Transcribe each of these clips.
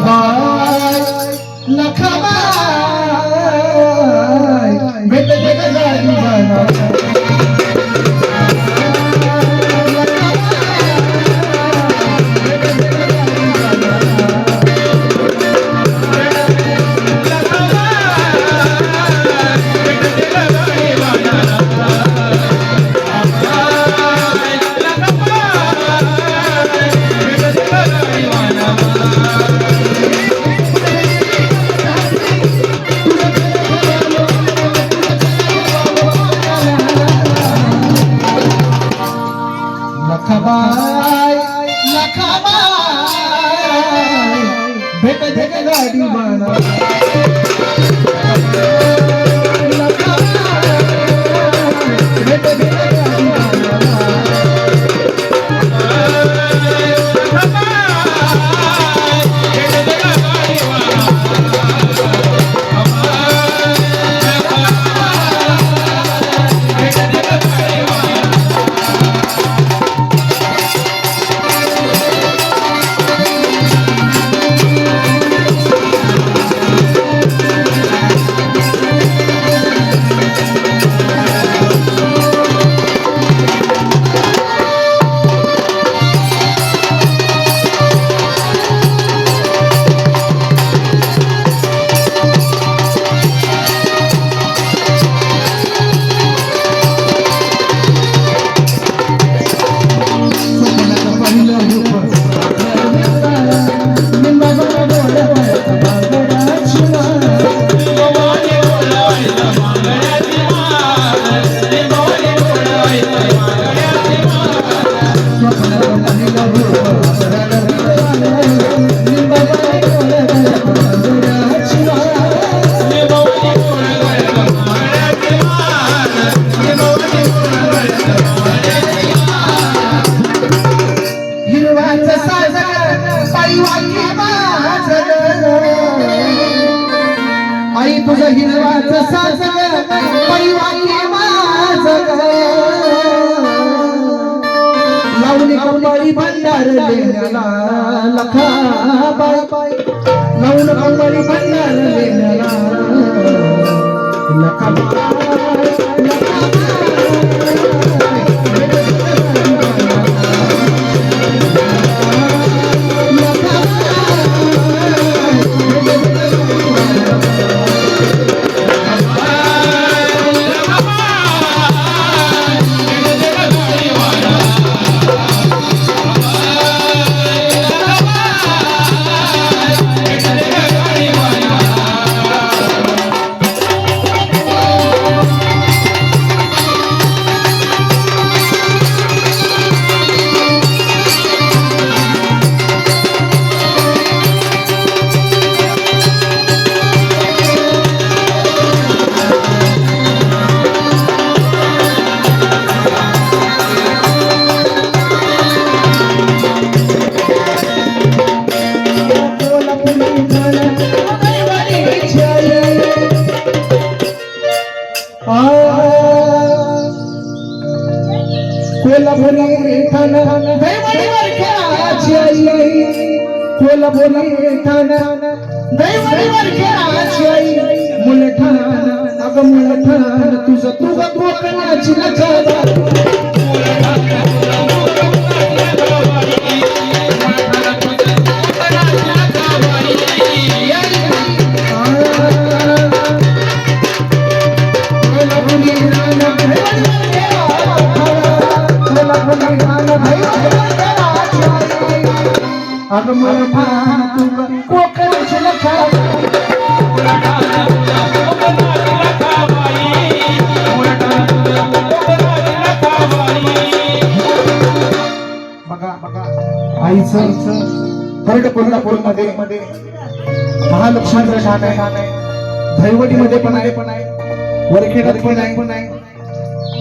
लखाबाई लखाबाई भेटते का गाडी बना लखाबाई लखाबाई भेटते का गाडी बना आई तुझं हिरवाचं सासग पैवाकी माझं लावणी कंबळी भंडार लेण्याला लखाबाई लावून कंबळी भंडार लेण्याला लखाबाई कोल्हापुरी ठाण दैवडीवर खेळाची आई कोल्हापुरी ठाण दैवडीवर खेळाची आई मुलठाण अगं मुलठाण तुझं तुझं कोकणाची लखाबाई अगं मुलठाण तुझं कोकणाची लखाबाई आईचं खरड कोल्हापूरमध्ये महालक्ष्मीचं ठाण आहे धैवडीमध्ये पण आहे वरखेडात पण आहे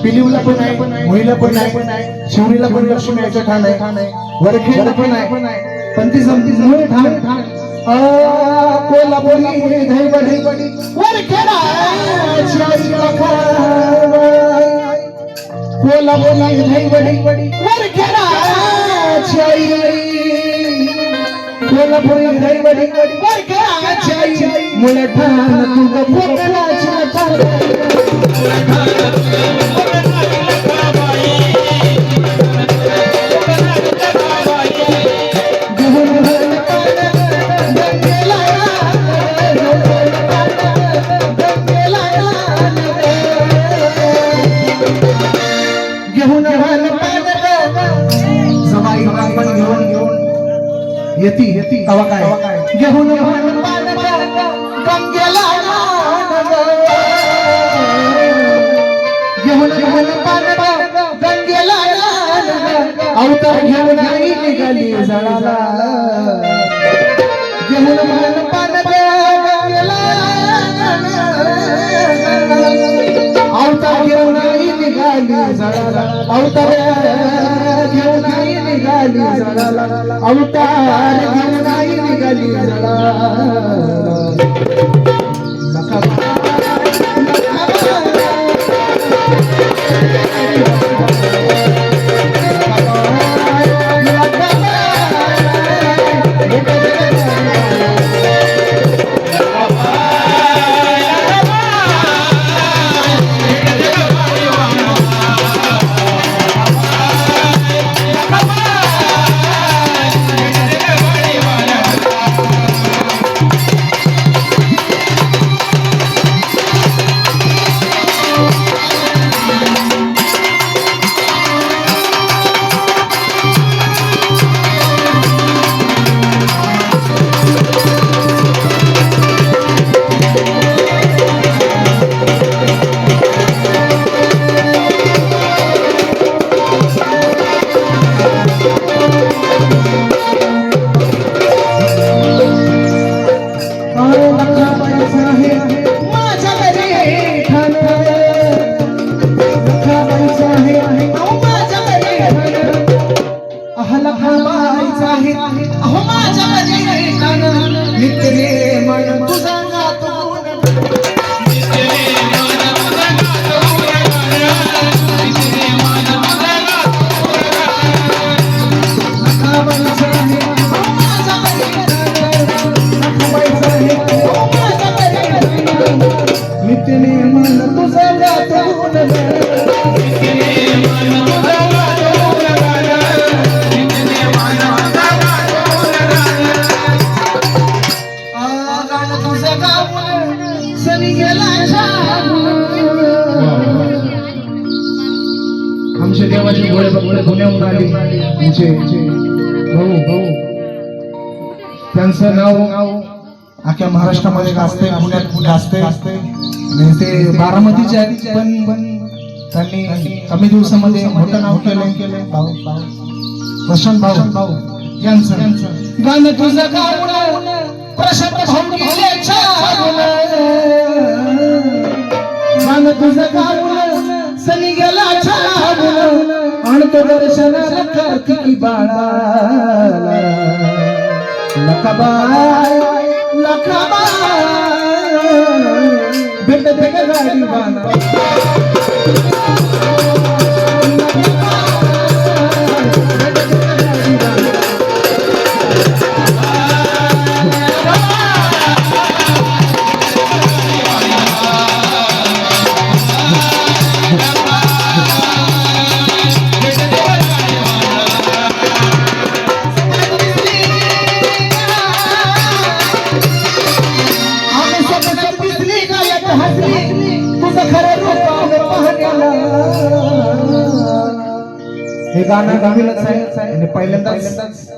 पिलीवला पण आहे मोहीला पण आहे शिवरीला पण लक्ष्मीचं ठाण आहे वरखेड पण आहे पण ती जमती मूळ ठाण कोल्हापुरी धैवडी वरखेडाची आई लखाबाई कोल्हापुरी धैवडी वरखेडाची आई सोलापुरी दैवडी वरखेडाची आई मुलठाण तुझं पोकळाची येती तवा काय घेऊन गंगेला घेऊन गंगेला अवतार घेऊन आई निघाली जळाला घेऊन गंगेला अवतार घेऊन आई निघाली जळाला अवतार घेऊन आई निघाली जळाला अवतार घेऊन आई निघाली जळाला आमच्या देवाची गोळे बघले पुण्याहून आली आमचे भाऊ त्यांचं नाव अख्ख्या महाराष्ट्रामध्ये गाजते पुण्यात गाजते आणि ते बारामतीचे आहेत पण त्यांनी कमी दिवसामध्ये मोठं नाव केले प्रशांत भाऊ यांचं गाणं तुझं गाणं प्रशांत भाऊ गेले गाणं तुझं गाणं सनी गेला आणतो दर्शनाला कार्तिकी बाळा लखाबाई भेट गाडी बाळा हे गाणं गाविलंच आहे आणि पहिल्यांदाच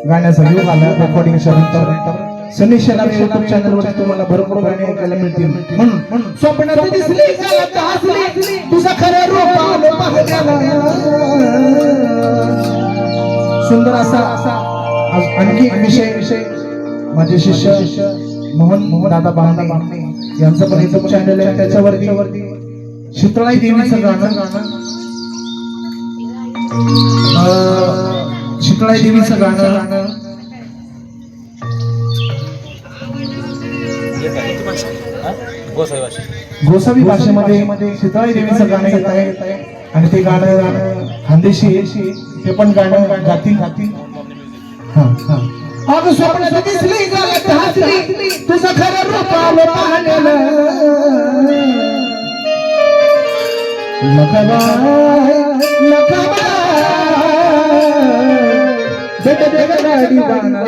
गाण्याचा योग आला रेकॉर्डिंग नंतर सनी शेलार YouTube चॅनलवर तुम्हाला भरपूर गाणी ऐकायला मिळतील म्हणून स्वप्नात दिसली गालात हसली तुझा खरं रूप आलं पाहण्याला सुंदर असा आणखी एक विषय माझे शिष्य मोहन दादा बामणे यांचं पण YouTube चॅनल आहे त्याच्यावरती शीतळाई देवीचं गाणं शीतळाई देवीचं गाणं गोसावी भाषेमध्ये शीतळाई देवीचं गाणं येत आहे आणि ते गाणं खानदेशी ते पण गाणं गातील हा अग स्वप्नात दिसली गळ्यात हसली तुझं खरं रूप आलं पाहण्याला लखबाय लखबाय बेटा गाडी बांधणार